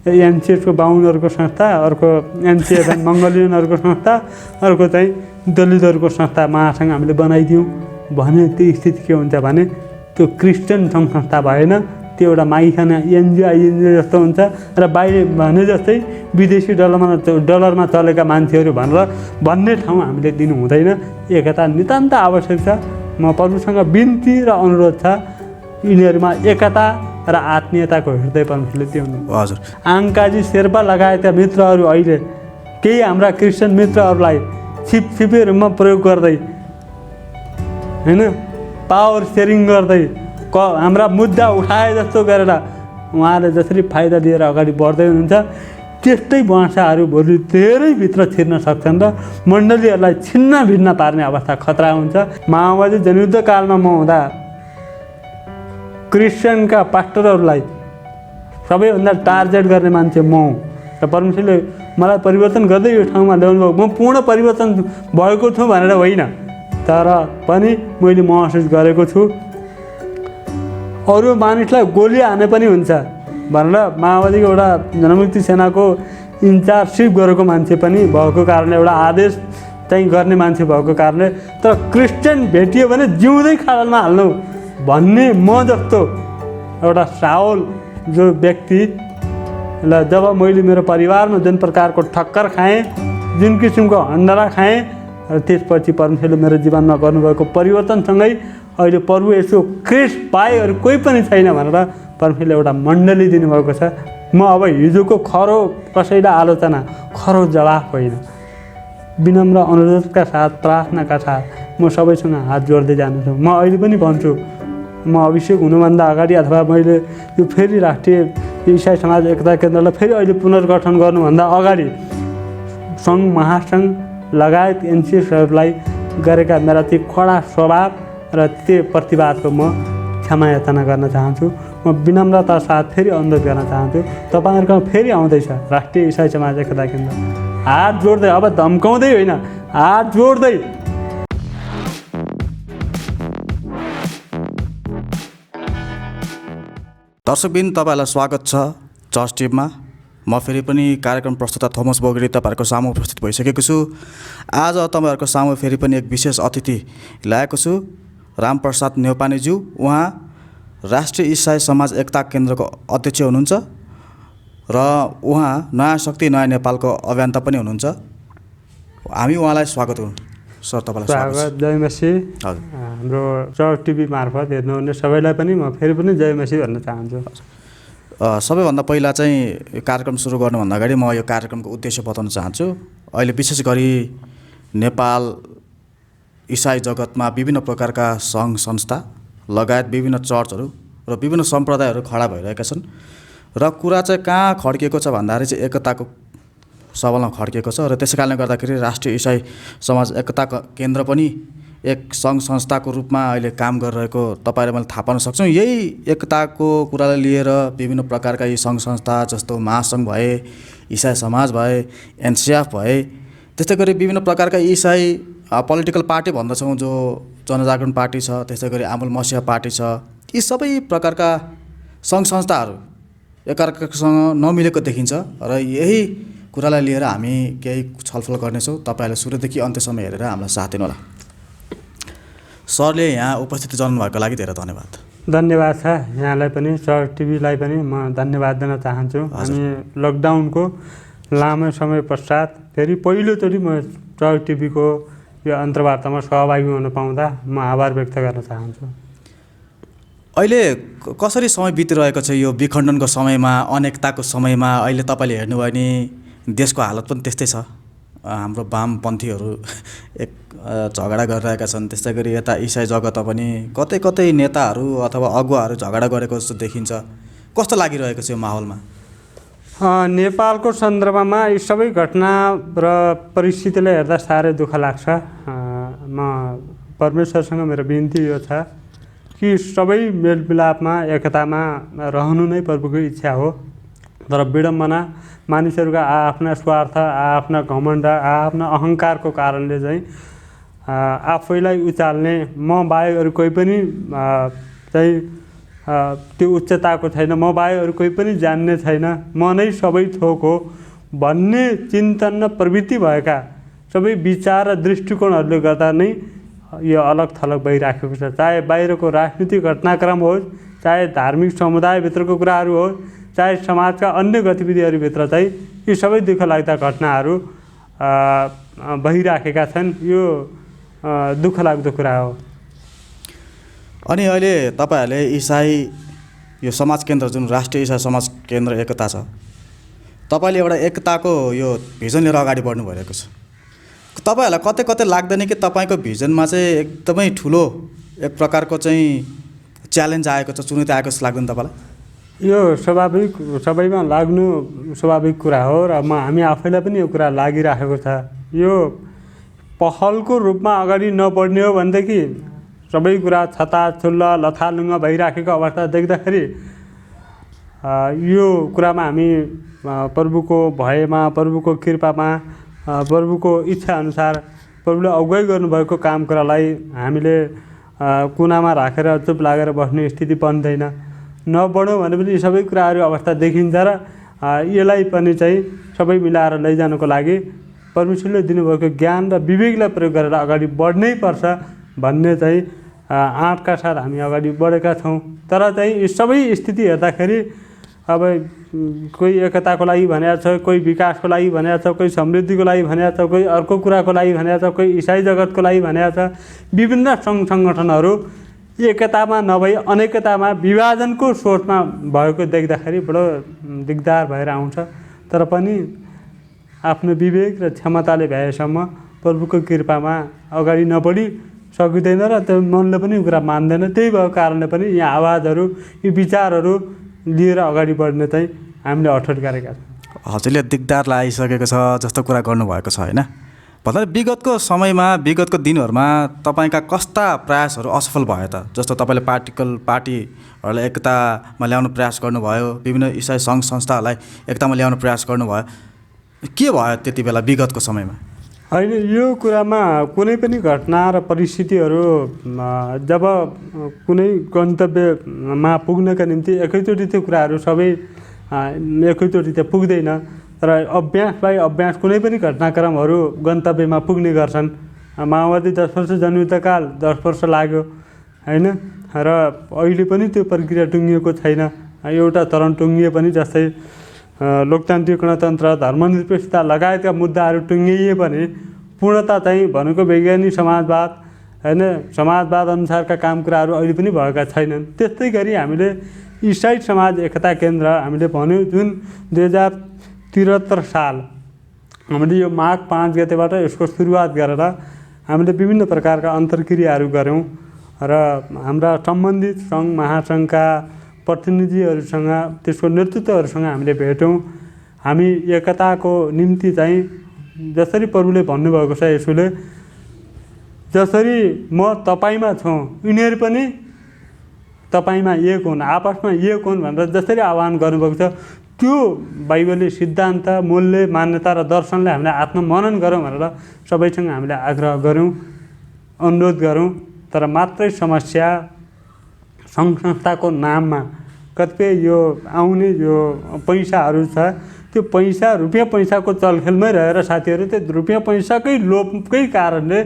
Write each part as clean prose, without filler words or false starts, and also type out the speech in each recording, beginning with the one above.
एनसिएसको बाहुनहरूको संस्था, अर्को एनसिएफएन मङ्गोलियनहरूको संस्था, अर्को चाहिँ दलितहरूको संस्था महासङ्घ हामीले बनाइदियौँ भने त्यो स्थिति के हुन्छ भने त्यो क्रिस्चियन सङ्घ संस्था भएन, त्यो एउटा माइखाना एनजिओ आइएनजिओ जस्तो हुन्छ र बाहिर भने जस्तै विदेशी डलरमा चलेका मान्छेहरू भन्ने ठाउँ हामीले दिनु हुँदैन। एकता नितान्त आवश्यक छ। म प्रभुसँग बिन्ती र अनुरोध छ यिनीहरूमा एकता र आत्मीयताको हृदय परमेश्वरले दिउनु। हजुर, आङ्काजी शेर्पा लगायतका मित्रहरू अहिले केही हाम्रा क्रिस्चियन मित्रहरूलाई छिपछिपेहरूमा प्रयोग गर्दै होइन पावर सेयरिङ गर्दै हाम्रा मुद्दा उठाए जस्तो गरेर उहाँले जसरी फाइदा लिएर अगाडि बढ्दै हुनुहुन्छ त्यस्तै भाषाहरू भोलि धेरै भित्र छिर्न सक्छन् र मण्डलीहरूलाई छिन्न भिन्न पार्ने अवस्था खतरा हुन्छ। माओवादी जनयुद्ध कालमा म हुँदा क्रिस्चियनका पास्टरहरूलाई सबैभन्दा टार्गेट गर्ने मान्छे म हुँ र परमेश्वरले मलाई परिवर्तन गर्दै यो ठाउँमा ल्याउनु भयो। म पूर्ण परिवर्तन भएको छु भनेर होइन, तर पनि मैले महसुस गरेको छु अरू मानिसलाई गोली हाने पनि हुन्छ भनेर माओवादीको एउटा जनमुक्ति सेनाको इन्चार्जसिप गरेको मान्छे पनि भएको कारणले, एउटा आदेश चाहिँ गर्ने मान्छे भएको कारणले, तर क्रिस्चियन भेटियो भने जिउँदै खाडलमा हाल्नु भन्ने म जस्तो एउटा साउल जो व्यक्तिलाई जब मैले मेरो परिवारमा जुन प्रकारको ठक्कर खाएँ, जुन किसिमको हन्डरा खाएँ र त्यसपछि परमेश्वरले मेरो जीवनमा गर्नुभएको परिवर्तनसँगै अहिले प्रभु यसो क्रिस्ट पाए अरू कोही पनि छैन भनेर परमेश्वरले एउटा मण्डली दिनुभएको छ। म अब हिजोको खरो कसैलाई आलोचना, खरो जवाफ होइन, विनम्र अनुरोधका साथ, प्रार्थनाका साथ म सबैसँग हात जोड्दै जान्छु। म अहिले पनि भन्छु, म अभिषेक हुनुभन्दा अगाडि अथवा मैले यो फेरि राष्ट्रिय इसाई समाज एकता केन्द्रलाई फेरि अहिले पुनर्गठन गर्नुभन्दा अगाडि सङ्घ महासङ्घ लगायत एनसिएसहरूलाई गरेका मेरा ती कडा स्वभाव र त्यो प्रतिवादको म क्षमा याचना गर्न चाहन्छु। म विनम्रता साथ फेरि अनुरोध गर्न चाहन्छु, तपाईँहरूकोमा फेरि आउँदैछ राष्ट्रिय इसाई समाज एकता केन्द्र। हात जोड्दै, अब धम्काउँदै होइन, हात जोड्दै। दर्शकबिन तपाईँलाई स्वागत छ चर्च टिममा। म फेरि पनि कार्यक्रम प्रस्तुता थोमस बोगरी तपाईँहरूको सामु उपस्थित भइसकेको छु। आज तपाईँहरूको सामु फेरि पनि एक विशेष अतिथि ल्याएको छु, रामप्रसाद न्यौपानेज्यू। उहाँ राष्ट्रिय इसाई समाज एकता केन्द्रको अध्यक्ष हुनुहुन्छ र उहाँ नयाँ शक्ति नयाँ नेपालको अभियन्ता पनि हुनुहुन्छ। हामी उहाँलाई स्वागत गर्छौँ। सर तपाईँलाई स्वागत। जय मसी। हजुर, हाम्रो चर्च टिभी मार्फत हेर्नुहुने सबैलाई पनि म फेरि पनि जय मसी भन्न चाहन्छु। सबैभन्दा पहिला चाहिँ कार्यक्रम सुरु गर्नुभन्दा अगाडि म यो कार्यक्रमको उद्देश्य बताउन चाहन्छु। अहिले विशेष गरी नेपाल इसाई जगतमा विभिन्न प्रकारका सङ्घ संस्था लगायत विभिन्न चर्चहरू र विभिन्न सम्प्रदायहरू खडा भइरहेका छन् र कुरा चाहिँ कहाँ खड्किएको छ भन्दाखेरि चाहिँ एकताको सवालमा खड्किएको छ र त्यसै कारणले गर्दाखेरि राष्ट्रिय इसाई समाज एकता केन्द्र पनि एक सङ्घ संस्थाको रूपमा अहिले काम गरिरहेको तपाईँले मैले थाहा पाउन सक्छौँ। यही एकताको कुरालाई लिएर विभिन्न प्रकारका यी सङ्घ संस्था जस्तो महासङ्घ भए, इसाई समाज भए, एनसिएफ भए, त्यस्तै गरी विभिन्न प्रकारका इसाई पोलिटिकल पार्टी भन्दछौँ जो जनजागरण पार्टी छ, त्यस्तै गरी आमुल मसिह पार्टी छ। यी सबै प्रकारका सङ्घ संस्थाहरू एकअर्कासँग नमिलेको देखिन्छ र यही कुरालाई लिएर हामी केही छलफल गर्नेछौँ। तपाईँहरूले सुरुदेखि अन्त्यसम्म हेरेर हामीलाई साथ दिनुहोला। सरले यहाँ उपस्थित जनाउनुभएको लागि धेरै धन्यवाद। धन्यवाद छ यहाँलाई पनि, चर्च टिभीलाई पनि म धन्यवाद दिन चाहन्छु। हामी लकडाउनको लामो समय पश्चात फेरि पहिलोचोटि म चर्च टिभीको यो अन्तर्वार्तामा सहभागी हुन पाउँदा म आभार व्यक्त गर्न चाहन्छु। अहिले कसरी समय बितिरहेको छ यो विखण्डनको समयमा, अनेकताको समयमा? अहिले तपाईँले हेर्नुभयो भने देशको हालत पनि त्यस्तै छ। हाम्रो वामपन्थीहरू एक झगडा गरिरहेका छन्, त्यस्तै गरी यता इसाई जगतमा पनि कतै कतै नेताहरू अथवा अगुवाहरू झगडा गरेको जस्तो देखिन्छ। कस्तो लागिरहेको छ यो माहौलमा? नेपालको सन्दर्भमा यी सबै घटना र परिस्थितिलाई हेर्दा साह्रै दुःख लाग्छ। म परमेश्वरसँग मेरो बिन्ती यो छ कि सबै मेलमिलापमा एकतामा रहनु नै प्रभुको इच्छा हो, तर विडम्बना मानिसहरूका आफ्ना स्वार्थ, आफ्ना घमण्ड, आफ्ना अहङ्कारको कारणले चाहिँ आफैलाई उचाल्ने, म बाहेक अरू कोही पनि चाहिँ त्यो उच्चताको छैन, म बाहेक अरू कोही पनि जान्ने छैन, म नै सबै थोक हो भन्ने चिन्तन र प्रवृत्ति भएका सबै विचार र दृष्टिकोणहरूले गर्दा नै यो अलग थलग भइराखेको छ। चाहे बाहिरको राजनीतिक घटनाक्रम होस्, चाहे धार्मिक समुदायभित्रको कुराहरू होस्, चाहे समाजका अन्य गतिविधिहरूभित्र चाहिँ यी सबै दुःख लाग्दा घटनाहरू भइराखेका छन्। यो दुःख लाग्दो कुरा हो। अनि अहिले तपाईँहरूले इसाई यो समाज केन्द्र जुन राष्ट्रिय इसाई समाज केन्द्र एकता छ, तपाईँले एउटा एकताको यो भिजन लिएर अगाडि बढ्नु भइरहेको छ। तपाईँहरूलाई कतै कतै लाग्दैन कि तपाईँको भिजनमा चाहिँ एकदमै ठुलो एक प्रकारको चाहिँ च्यालेन्ज आएको छ, चुनौती आएको जस्तो लाग्दैन तपाईँलाई? यो स्वाभाविक, सबैमा लाग्नु स्वाभाविक कुरा हो र हामी आफैलाई पनि यो कुरा लागिराखेको छ। यो पहलको रूपमा अगाडि नबढ्ने हो भनेदेखि सबै कुरा छताछुल्ल लथालुङ्ग भइराखेको अवस्था देख्दाखेरि यो कुरामा हामी प्रभुको भयमा, प्रभुको कृपामा, प्रभुको इच्छाअनुसार प्रभुले अगुवाई गर्नुभएको काम कुरालाई हामीले कुनामा राखेर चुप लागेर बस्ने स्थिति बन्दैन। नबढौँ भने पनि यी सबै कुराहरू अवस्था देखिन्छ र यसलाई पनि चाहिँ सबै मिलाएर लैजानुको लागि परमेश्वरले दिनुभएको ज्ञान र विवेकलाई प्रयोग गरेर अगाडि बढ्नै पर्छ भन्ने चाहिँ आँटका साथ हामी अगाडि बढेका छौँ। तर चाहिँ यी सबै स्थिति हेर्दाखेरि अब कोही एकताको लागि भनेको छ, कोही विकासको लागि भनेको छ, कोही समृद्धिको लागि भनेको छ, कोही अर्को कुराको लागि भनेको छ, कोही इसाई जगतको लागि भनेको छ। विभिन्न सङ्घ सङ्गठनहरू एकतामा नभई अनेकतामा विभाजनको सोचमा भएको देख्दाखेरि बडो दिगदार भएर आउँछ। तर पनि आफ्नो विवेक र क्षमताले भएसम्म प्रभुको कृपामा अगाडि नबढी सकिँदैन र त्यो मनले पनि कुरा मान्दैन। त्यही भएको कारणले पनि यहाँ आवाजहरू, यी विचारहरू लिएर अगाडि बढ्ने चाहिँ हामीले अठोट गरेका छौँ। हजुरले दिगदार लागिसकेको छ जस्तो कुरा गर्नुभएको छ होइन? भन्दा विगतको समयमा, विगतको दिनहरूमा तपाईँका कस्ता प्रयासहरू असफल भयो त? जस्तो तपाईँले पार्टीहरूलाई एकतामा ल्याउनु प्रयास गर्नुभयो, विभिन्न इसाई सङ्घ संस्थाहरूलाई एकतामा ल्याउनु प्रयास गर्नुभयो, के भयो त्यति बेला विगतको समयमा? होइन, यो कुरामा कुनै पनि घटना र परिस्थितिहरू जब कुनै गन्तव्यमा पुग्नका निम्ति एकैचोटि त्यो कुराहरू सबै एकैचोटि त्यो पुग्दैन। तर अभ्यास बाई अभ्यास कुनै पनि घटनाक्रमहरू गन्तव्यमा पुग्ने गर्छन्। माओवादी 10 वर्ष जनयुद्धकाल 10 वर्ष लाग्यो होइन, र अहिले पनि त्यो प्रक्रिया टुङ्गिएको छैन। एउटा चरण टुङ्गिए पनि, जस्तै लोकतान्त्रिक गणतन्त्र, धर्मनिरपेक्षता लगायतका मुद्दाहरू टुङ्गिए पनि पूर्णता चाहिँ भनेको वैज्ञानिक समाजवाद होइन, समाजवाद अनुसारका काम कुराहरू अहिले पनि भएका छैनन्। त्यस्तै गरी हामीले इसाई समाज एकता केन्द्र हामीले भन्यौँ जुन 2073 साल हामीले यो माघ 5 गतेबाट यसको सुरुवात गरेर हामीले विभिन्न प्रकारका अन्तर्क्रियाहरू गऱ्यौँ र हाम्रा सम्बन्धित सङ्घ महासङ्घका प्रतिनिधिहरूसँग, त्यसको नेतृत्वहरूसँग हामीले भेट्यौँ। हामी एकताको निम्ति चाहिँ जसरी प्रभुले भन्नुभएको छ, यसोले जसरी म तपाईँमा छु यिनीहरू पनि तपाईँमा एक हुन्, आपसमा एक हुन् भनेर जसरी आह्वान गर्नुभएको छ, त्यो बाइबलले सिद्धान्त, मूल्य, मान्यता र दर्शनले हामीले आत्ममनन गरौँ भनेर सबैसँग हामीले आग्रह गऱ्यौँ, अनुरोध गरौँ। तर मात्रै समस्या सङ्घ संस्थाको नाममा कतिपय यो आउने यो पैसाहरू छ, त्यो पैसा रुपियाँ पैसाको चलखेलमै रहेर साथीहरू त्यो रुपियाँ पैसाकै लोभकै कारणले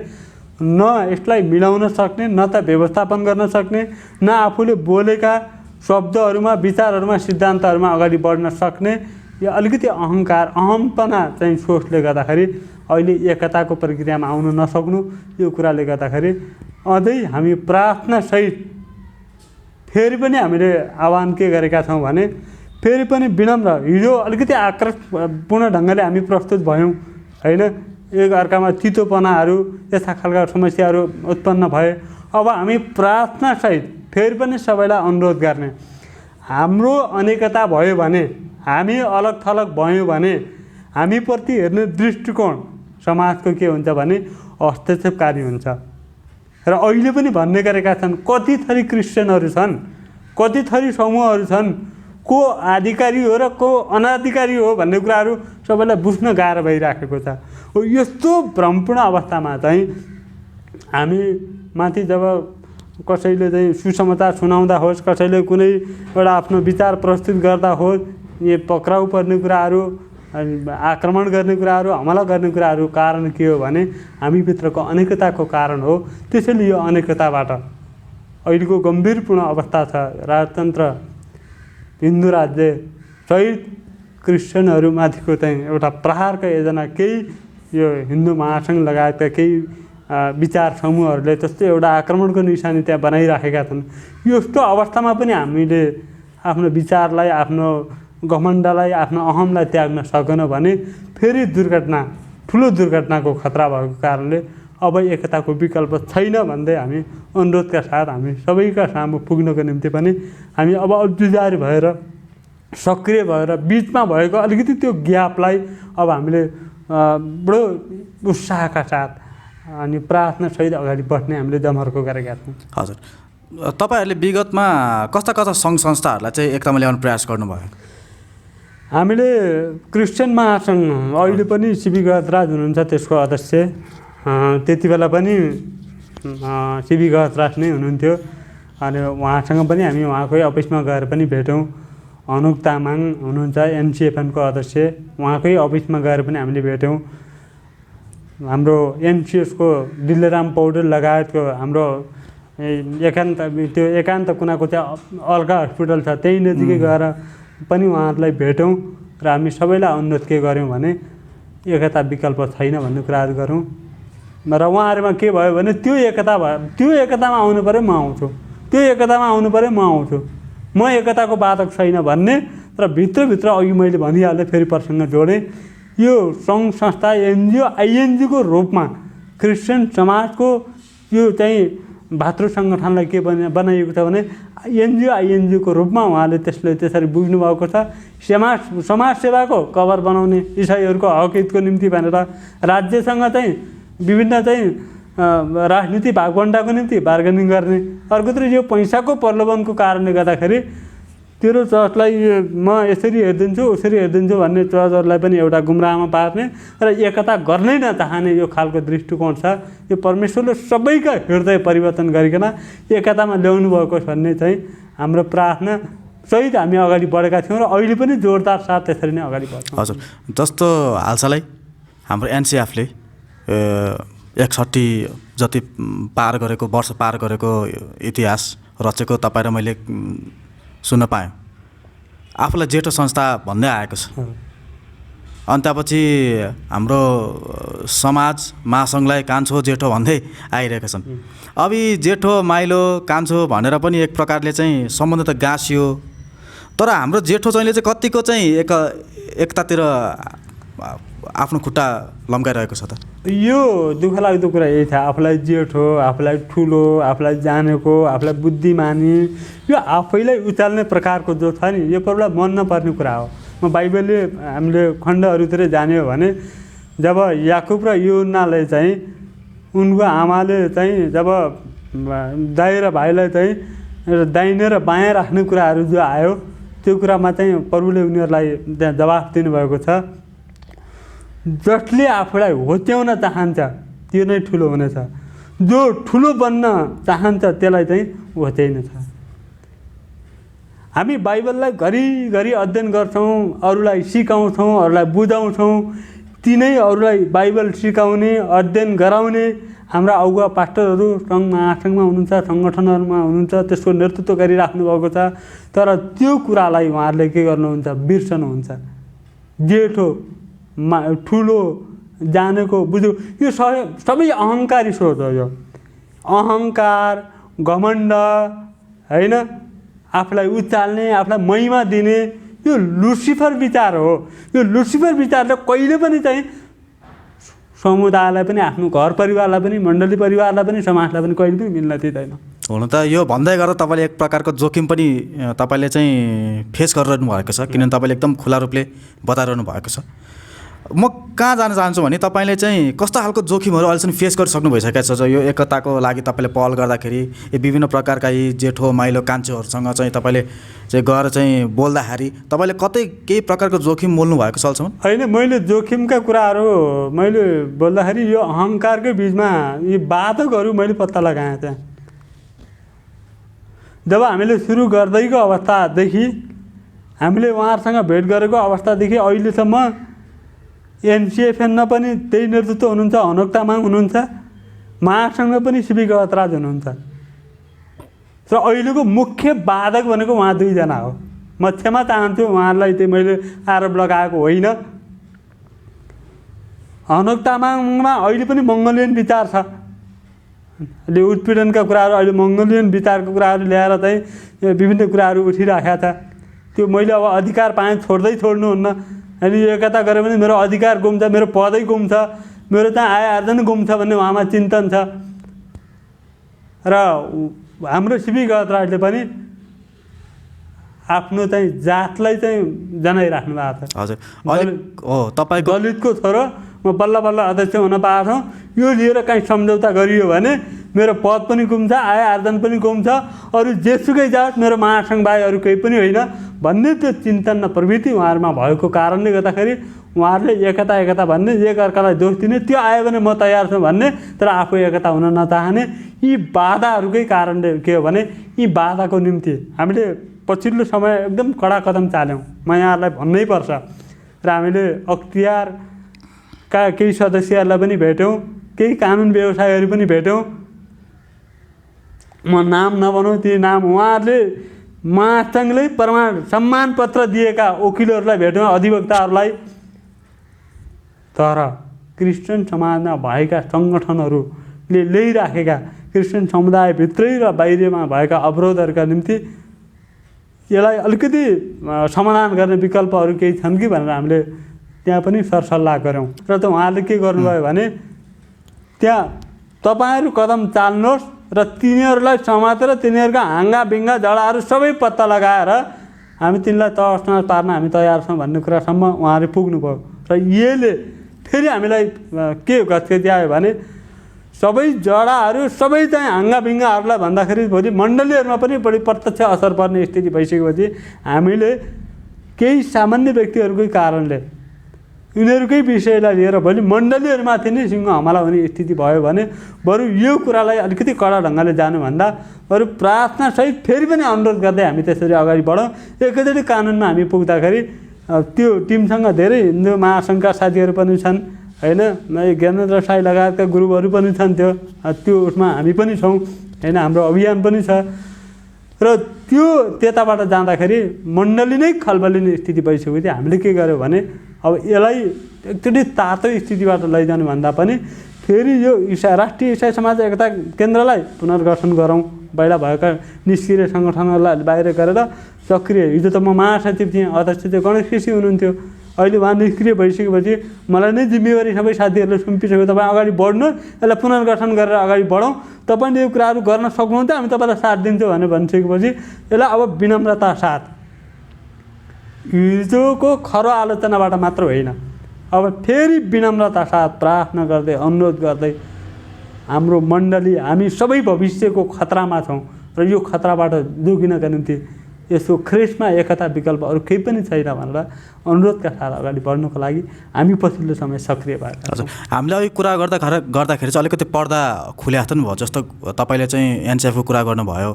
न यसलाई मिलाउन सक्ने, न त व्यवस्थापन गर्न सक्ने, न आफूले बोलेका शब्दहरूमा, विचारहरूमा, सिद्धान्तहरूमा अगाडि बढ्न सक्ने यो अलिकति अहङ्कार, अहमपना चाहिँ सोचले गर्दाखेरि अहिले एकताको प्रक्रियामा आउन नसक्नु, यो कुराले गर्दाखेरि अझै हामी प्रार्थनासहित फेरि पनि हामीले आह्वान के गरेका छौँ भने फेरि पनि विनम्र, हिजो अलिकति आक्रोशपूर्ण ढङ्गले हामी प्रस्तुत भयौँ होइन, एक अर्कामा चितोपनाहरू यस्ता खालका समस्याहरू उत्पन्न भए। अब हामी प्रार्थनासहित फेरि पनि सबैलाई अनुरोध गर्ने, हाम्रो अनेकता भयो भने, हामी अलग थलग भयौँ भने हामीप्रति हेर्ने दृष्टिकोण समाजको के हुन्छ भने हस्तक्षेपकारी हुन्छ। र अहिले पनि भन्ने गरेका छन्, कति थरी क्रिस्चियनहरू छन्, कति थरी समूहहरू छन्, को अधिकारी हो र को अनाधिकारी हो भन्ने कुराहरू सबैलाई बुझ्न गाह्रो भइराखेको छ। यस्तो भ्रमपूर्ण अवस्थामा चाहिँ हामी माथि जब कसैले चाहिँ सुसमाचार सुनाउँदा होस्, कसैले कुनै एउटा आफ्नो विचार प्रस्तुत गर्दा होस्, यो पक्राउ पर्ने कुराहरू, आक्रमण गर्ने कुराहरू, हमला गर्ने कुराहरू कारण के हो भने हामीभित्रको अनेकताको कारण हो। त्यसैले यो अनेकताबाट अहिलेको गम्भीरपूर्ण अवस्था छ। राजतन्त्र, हिन्दू राज्य सहित क्रिस्चियनहरूमाथिको चाहिँ एउटा प्रहारका योजना केही यो हिन्दू महासङ्घ लगायतका केही विचार समूहहरूले त्यस्तो एउटा आक्रमणको निशानी त्यहाँ बनाइराखेका छन्। यस्तो अवस्थामा पनि हामीले आफ्नो विचारलाई, आफ्नो घमण्डलाई, आफ्नो अहमलाई त्याग्न सकेनौँ भने फेरि दुर्घटना, ठुलो दुर्घटनाको खतरा भएको कारणले अब एकताको विकल्प छैन भन्दै हामी अनुरोधका साथ हामी सबैका सामु पुग्नको निम्ति पनि हामी अब जुझारू भएर, सक्रिय भएर बिचमा भएको अलिकति त्यो ग्यापलाई अब हामीले बडो उत्साहका साथ अनि प्रार्थनासहित अगाडि बढ्ने हामीले जमर्को गरेका छौँ। हजुर, तपाईँहरूले विगतमा कस्ता कस्ता सङ्घ संस्थाहरूलाई चाहिँ एकतामा ल्याउने प्रयास गर्नुभयो? हामीले क्रिस्चियन महासङ्घ, अहिले पनि सिबी गजराज हुनुहुन्छ त्यसको अध्यक्ष, त्यति बेला पनि सिबी गजराज नै हुनुहुन्थ्यो। अनि उहाँसँग पनि हामी उहाँकै अफिसमा गएर पनि भेट्यौँ। अनुप तामाङ हुनुहुन्छ एनसिएफएनको अध्यक्ष, उहाँकै अफिसमा गएर पनि हामीले भेट्यौँ। हाम्रो एनसिएसको दिलराम पौडेल लगायतको हाम्रो एकान्त कुनाको चाहिँ अलगा हस्पिटल छ, त्यही नजिकै गएर पनि उहाँहरूलाई भेट्यौँ र हामी सबैलाई अनुरोध के गऱ्यौँ भने एकता विकल्प छैन भन्ने कुराहरू गरौँ र उहाँहरूमा के भयो भने त्यो एकतामा आउनु पऱ्यो म आउँछु, त्यो एकतामा आउनु पऱ्यो म आउँछु, म एकताको बाधक छैन भन्ने र भित्रभित्र अघि मैले भनिहालेँ, फेरि प्रसङ्ग जोडेँ, यो सङ्घ संस्था एनजिओ आइएनजीको रूपमा क्रिस्चियन समाजको यो चाहिँ भातृ सङ्गठनलाई के बनाइएको छ भने एनजिओ आइएनजीको रूपमा उहाँले त्यसरी बुझ्नुभएको छ। समाजसेवाको कभर बनाउने, इसाईहरूको हक हितको निम्ति भनेर राज्यसँग चाहिँ विभिन्न चाहिँ राजनीति भागवण्डाको निम्ति बार्गेनिङ गर्ने, अर्कोतिर यो पैसाको प्रलोभनको कारणले गर्दाखेरि तेरो चर्चलाई म यसरी हेरिदिन्छु उसरी हेरिदिन्छु भन्ने चर्चहरूलाई पनि एउटा गुमराहमा पार्ने र एकता गर्नै नचाहने यो खालको दृष्टिकोण छ। यो परमेश्वरले सबैका हृदय परिवर्तन गरिकन एकतामा ल्याउनु भएको भन्ने चाहिँ हाम्रो प्रार्थना सहित हामी अगाडि बढेका थियौँ र अहिले पनि जोरदार साथ त्यसरी नै अगाडि बढ्छौँ। हजुर, जस्तो हालसालै हाम्रो एनसिएफले 61 जति वर्ष पार गरेको इतिहास रचेको तपाईँ र मैले सुन्न पाएँ। आफूलाई जेठो संस्था भन्दै आएको छ। अनि त्यसपछि हाम्रो समाज महासङ्घलाई कान्छो जेठो भन्दै आइरहेका छन्। अब जेठो माइलो कान्छो भनेर पनि एक प्रकारले चाहिँ सम्बन्ध त गाँसियो, तर हाम्रो जेठो चाहिँले चाहिँ कतिको चाहिँ एकतातिर आफ्नो खुट्टा लम्काइरहेको छ त? यो दुःख लाग्दो कुरा यही छ। आफूलाई जेठो, आफूलाई ठुलो, आफूलाई जानेको, आफूलाई बुद्धिमानी, यो आफैलाई उचाल्ने प्रकारको जो छ नि, यो पहिला मन नपर्ने कुरा हो। म बाइबलले हामीले खण्डहरूतिर जाने हो भने जब याकुब र युहन्नाले चाहिँ उनको आमाले चाहिँ जब दाइ र भाइलाई चाहिँ दाहिने र बायाँ राख्ने कुराहरू जो आयो, त्यो कुरामा चाहिँ प्रभुले उनीहरूलाई त्यहाँ जवाफ दिनुभएको छ। जसले आफूलाई होच्याउन चाहन्छ त्यो नै ठुलो हुनेछ, जो ठुलो बन्न चाहन्छ त्यसलाई चाहिँ होच्याइनेछ। हामी बाइबललाई घरिघरि अध्ययन गर्छौँ, अरूलाई सिकाउँछौँ, अरूलाई बुझाउँछौँ, तिनै अरूलाई बाइबल सिकाउने, अध्ययन गराउने हाम्रा अगुवा पास्टरहरू सङ्घ महासङ्घमा हुनुहुन्छ, सङ्गठनहरूमा हुनुहुन्छ, त्यसको नेतृत्व गरिराख्नु भएको छ। तर त्यो कुरालाई उहाँहरूले के गर्नुहुन्छ, बिर्सनुहुन्छ। जेठो ठुलो जानेको बुझ्यो, यो सबै अहङ्कारी सोच हो। यो अहङ्कार, घमण्ड होइन, आफूलाई उचाल्ने, आफूलाई महिमा दिने, यो लुसिफर विचार हो। यो लुसिफर विचारले कहिले पनि चाहिँ समुदायलाई पनि, आफ्नो घर परिवारलाई पनि, मण्डली परिवारलाई पनि, समाजलाई पनि कहिले पनि मिल्न दिँदैन। हुन त यो भन्दै गर्दा तपाईँले एक प्रकारको जोखिम पनि तपाईँले चाहिँ फेस गरिरहनु भएको छ, किनभने तपाईँले एकदम खुला रूपले बताइरहनु भएको छ। म कहाँ जान चाहन्छु भने तपाईँले चाहिँ कस्तो खालको जोखिमहरू अहिलेसम्म फेस गरिसक्नु भइसकेको छ यो एकताको लागि तपाईँले पहल गर्दाखेरि? यो विभिन्न प्रकारका यी जेठो माइलो कान्छोहरूसँग चाहिँ तपाईँले चाहिँ गएर चाहिँ बोल्दाखेरि तपाईँले कतै केही प्रकारको जोखिम बोल्नु भएको छ अहिलेसम्म? होइन, मैले जोखिमका कुराहरू मैले बोल्दाखेरि यो अहङ्कारकै बिचमा यी बाधकहरू मैले पत्ता लगाएँ। त्यहाँ जब हामीले सुरु गर्दैको अवस्थादेखि हामीले उहाँहरूसँग भेट गरेको अवस्थादेखि अहिलेसम्म एनसिएफएनमा पनि त्यही नेतृत्व हुनुहुन्छ, हनोक तामाङ हुनुहुन्छ, महासङ्घमा पनि सिबी गहतराज हुनुहुन्छ र अहिलेको मुख्य बाधक भनेको उहाँ दुईजना हो। म क्षमा चाहन्छु उहाँहरूलाई त्यो मैले आरोप लगाएको होइन। हनोक तामाङमा अहिले पनि मङ्गोलियन विचार छ, अहिले उत्पीडनका कुराहरू, अहिले मङ्गोलियन विचारको कुराहरू ल्याएर चाहिँ विभिन्न कुराहरू उठिराखेका छ। त्यो मैले अब अधिकार पाएँ छोड्नुहुन्न। अनि एकता गऱ्यो भने मेरो अधिकार गुम्छ, मेरो पदै गुम्छ, मेरो चाहिँ आय आर्जन गुम्छ भन्ने उहाँमा चिन्तन छ। र हाम्रो सिबी गहतराजले पनि आफ्नो चाहिँ जातलाई चाहिँ जनाइराख्नु भएको छ। हजुर, तपाईँको दलितको छोरो म बल्ल बल्ल अध्यक्ष हुन पाएको छु, यो लिएर काहीँ सम्झौता गरियो भने मेरो पद पनि गुम्छ, आय आर्जन पनि गुम्छ, अरू जेसुकै जात मेरो महासङ्घ बाहेक अरू केही पनि होइन भन्ने त्यो चिन्तन र प्रवृत्ति उहाँहरूमा भएको कारणले गर्दाखेरि उहाँहरूले एकता भन्ने, एकअर्कालाई दोष दिने, त्यो आयो भने म तयार छु भन्ने, तर आफू एकता हुन नचाहने, यी बाधाहरूकै कारणले के हो भने यी बाधाको निम्ति हामीले पछिल्लो समय एकदम कडा कदम चाल्यौँ। म यहाँहरूलाई भन्नै पर्छ। र हामीले अख्तियारका केही सदस्यहरूलाई पनि भेट्यौँ, केही कानुन व्यवसायीहरू पनि भेट्यौँ। म नाम नभनौँ, ती नाम उहाँहरूले महासङ्घले सम्मान पत्र दिएका वकिलहरूलाई भेट्यौँ, अधिवक्ताहरूलाई। तर क्रिस्चियन समाजमा भएका सङ्गठनहरूले ल्याइराखेका क्रिस्चियन समुदायभित्रै र बाहिरमा भएका अवरोधहरूका निम्ति यसलाई अलिकति समाधान गर्ने विकल्पहरू केही छन् कि भनेर हामीले त्यहाँ पनि सरसल्लाह गऱ्यौँ। र त उहाँहरूले के गर्नुभयो भने त्यहाँ तपाईँहरू कदम चाल्नुहोस् र तिनीहरूलाई समातेर तिनीहरूका हाँगाबिङ्गा जडाहरू सबै पत्ता लगाएर हामी तिनीलाई तहसमा पार्न हामी तयार छौँ भन्ने कुरासम्म उहाँहरू पुग्नुभयो। र यसले फेरि हामीलाई के गतिविधि आयो भने सबै जडाहरू सबै चाहिँ हाँगाबिङ्गाहरूलाई भन्दाखेरि भोलि मण्डलीहरूमा पनि बढी प्रत्यक्ष असर पर्ने स्थिति भइसकेपछि हामीले केही सामान्य व्यक्तिहरूकै कारणले यिनीहरूकै विषयलाई लिएर भोलि मण्डलीहरूमाथि नै सिंह हमला हुने स्थिति भयो भने बरु यो कुरालाई अलिकति कडा ढङ्गले जानुभन्दा बरु प्रार्थनासहित फेरि पनि अनुरोध गर्दै हामी त्यसरी अगाडि बढौँ। एकैचोटि कानुनमा हामी पुग्दाखेरि त्यो टिमसँग धेरै हिन्दू महासङ्घका साथीहरू पनि छन् होइन, ज्ञानेन्द्र साई लगायतका ग्रुपहरू पनि छन्, त्यो उसमा हामी पनि छौँ होइन, हाम्रो अभियान पनि छ। र त्यो त्यताबाट जाँदाखेरि मण्डली नै खलबलिने स्थिति भइसकेपछि हामीले के गर्यो भने अब यसलाई एकचोटि तातो स्थितिबाट लैजानु भन्दा पनि फेरि यो राष्ट्रिय इसाई समाज एकता केन्द्रलाई पुनर्गठन गरौँ, बाहिर भएका निष्क्रिय सङ्गठनहरूलाई बाहिर गरेर सक्रिय। हिजो त म महासचिव थिएँ, अध्यक्ष चाहिँ गणेश केसी हुनुहुन्थ्यो, अहिले उहाँ निष्क्रिय भइसकेपछि मलाई नै जिम्मेवारी सबै साथीहरूले सुम्पिसक्यो, तपाईँ अगाडि बढ्नु, यसलाई पुनर्गठन गरेर अगाडि बढौँ, तपाईँले यो कुराहरू गर्न सक्नुहुन्छ, हामी तपाईँलाई साथ दिन्छौँ भनेर भनिसकेपछि यसलाई अब विनम्रता साथ हिजोको खरो आलोचनाबाट मात्र होइन, अब फेरि विनम्रता साथ प्रार्थना गर्दै अनुरोध गर्दै हाम्रो मण्डली हामी सबै भविष्यको खतरामा छौँ र यो खतराबाट जोगिनका निम्ति यसको ख्रिस्टमा एकता विकल्प अरू केही पनि छैन भनेर अनुरोधका साथ अगाडि बढ्नुको लागि हामी पछिल्लो समय सक्रिय भएका छौँ। हजुर, हामीले अघि कुरा गर्दाखेरि चाहिँ अलिकति पर्दा खुले हात भयो, जस्तो तपाईँले चाहिँ एनसिएफको कुरा गर्नुभयो,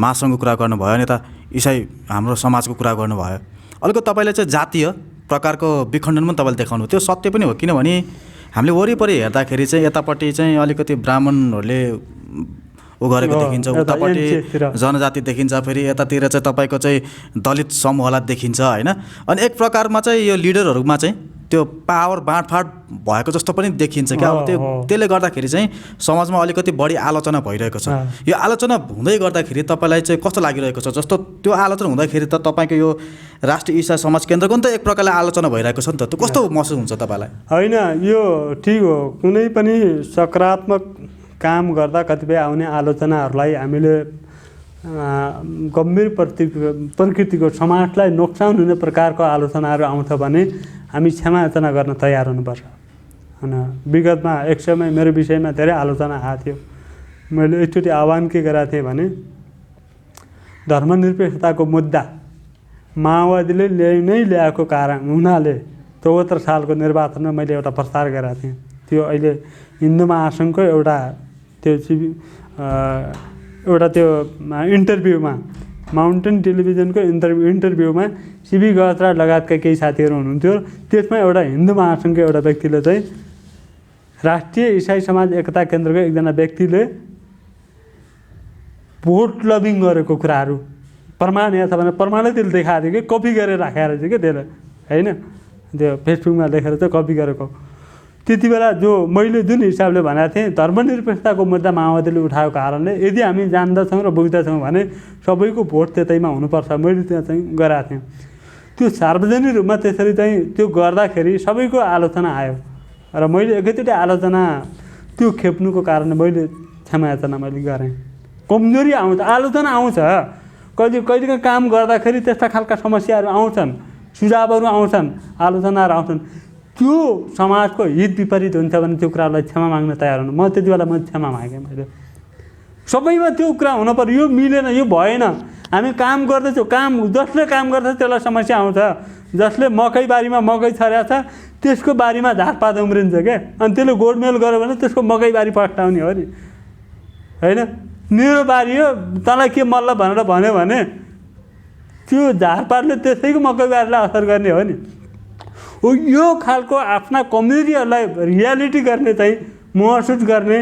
महासङ्घको कुरा गर्नुभयो, अनि यता इसाई हाम्रो समाजको कुरा गर्नुभयो। अलिकति तपाईँले चाहिँ जातीय प्रकारको विखण्डन पनि तपाईँले देखाउनु, त्यो सत्य पनि हो। किनभने हामीले वरिपरि हेर्दाखेरि चाहिँ यतापट्टि चाहिँ अलिकति ब्राह्मणहरूले ऊ गरेको देखिन्छ, उतापट्टि जनजाति देखिन्छ, फेरि यतातिर चाहिँ तपाईँको चाहिँ दलित समूहलाई देखिन्छ होइन। अनि एक प्रकारमा चाहिँ यो लिडरहरूमा चाहिँ त्यो पावर बाँडफाँड भएको जस्तो पनि देखिन्छ क्या। अब त्यसले गर्दाखेरि चाहिँ समाजमा अलिकति बढी आलोचना भइरहेको छ। यो आलोचना हुँदै गर्दाखेरि तपाईँलाई चाहिँ कस्तो लागिरहेको छ? जस्तो त्यो आलोचना हुँदाखेरि त तपाईँको यो राष्ट्रिय इसाई समाज केन्द्रको नि त एक प्रकारले आलोचना भइरहेको छ नि त, त्यो कस्तो महसुस हुन्छ तपाईँलाई? होइन, यो ठिक हो, कुनै पनि सकारात्मक काम गर्दा कतिपय आउने आलोचनाहरूलाई हामीले गम्भीर प्रकृतिको समाजलाई नोक्सान हुने प्रकारको आलोचनाहरू आउँछ भने हामी क्षमायाचना गर्न तयार हुनुपर्छ होइन। विगतमा एक समय मेरो विषयमा धेरै आलोचना आएको थियो, मैले एकचोटि आह्वान के गरेको थिएँ भने धर्मनिरपेक्षताको मुद्दा माओवादीले ल्याएको कारण हुनाले 74 सालको निर्वाचनमा मैले एउटा प्रस्ताव गरेको थिएँ। त्यो अहिले हिन्दू महासङ्घको एउटा त्यो एउटा त्यो इन्टरभ्यूमा माउन्टेन टेलिभिजनको इन्टरभ्यूमा सिबी गहत्रा लगायतका केही साथीहरू हुनुहुन्थ्यो। त्यसमा एउटा हिन्दू महासङ्घको एउटा व्यक्तिले चाहिँ राष्ट्रिय इसाई समाज एकता केन्द्रको एकजना व्यक्तिले भोट लबिङ गरेको कुराहरू प्रमाण या छ भने प्रमाणै त्यसले देखाएको थियो कि कपी गरेर राखेर चाहिँ कि त्यसले होइन त्यो फेसबुकमा लेखेर चाहिँ कपी गरेको। त्यति बेला जो मैले जुन हिसाबले भनेको थिएँ धर्मनिरपेक्षताको मुद्दा माओवादीले उठाएको कारणले यदि हामी जान्दछौँ र बुझ्दछौँ भने सबैको भोट त्यतैमा हुनुपर्छ मैले त्यहाँ चाहिँ गराएको थिएँ। त्यो सार्वजनिक रूपमा त्यसरी चाहिँ त्यो गर्दाखेरि सबैको आलोचना आयो र मैले एकैचोटि आलोचना त्यो खेप्नुको कारणले मैले क्षमायाचना मैले गरेँ। कमजोरी आउँछ, आलोचना आउँछ, कहिलेकाहीँ काम गर्दाखेरि त्यस्ता खालका समस्याहरू आउँछन्, सुझावहरू आउँछन्, आलोचनाहरू आउँछन्। त्यो समाजको हित विपरीत हुन्छ भने त्यो कुरालाई क्षमा माग्न तयार हुनु। म त्यति बेला म क्षमा मागेँ मैले। सबैमा त्यो कुरा हुन पर्यो, यो मिलेन, यो भएन। हामी काम गर्दैछौँ, जसले काम गर्छ त्यसलाई समस्या आउँछ। जसले मकै बारीमा मकै छरेको छ त्यसको बारीमा झारपात उम्रिन्छ क्या, अनि त्यसले गोडमेल गर्यो भने त्यसको मकै बारी पस्टाउने हो नि, होइन? मेरो बारी हो तँलाई के मल्ल भनेर भन्यो भने त्यो झारपातले त्यसैको मकै बारीलाई असर गर्ने हो नि। हो यो खालको आफ्ना कमजोरीहरूलाई रियालिटी गर्ने चाहिँ महसुस गर्ने,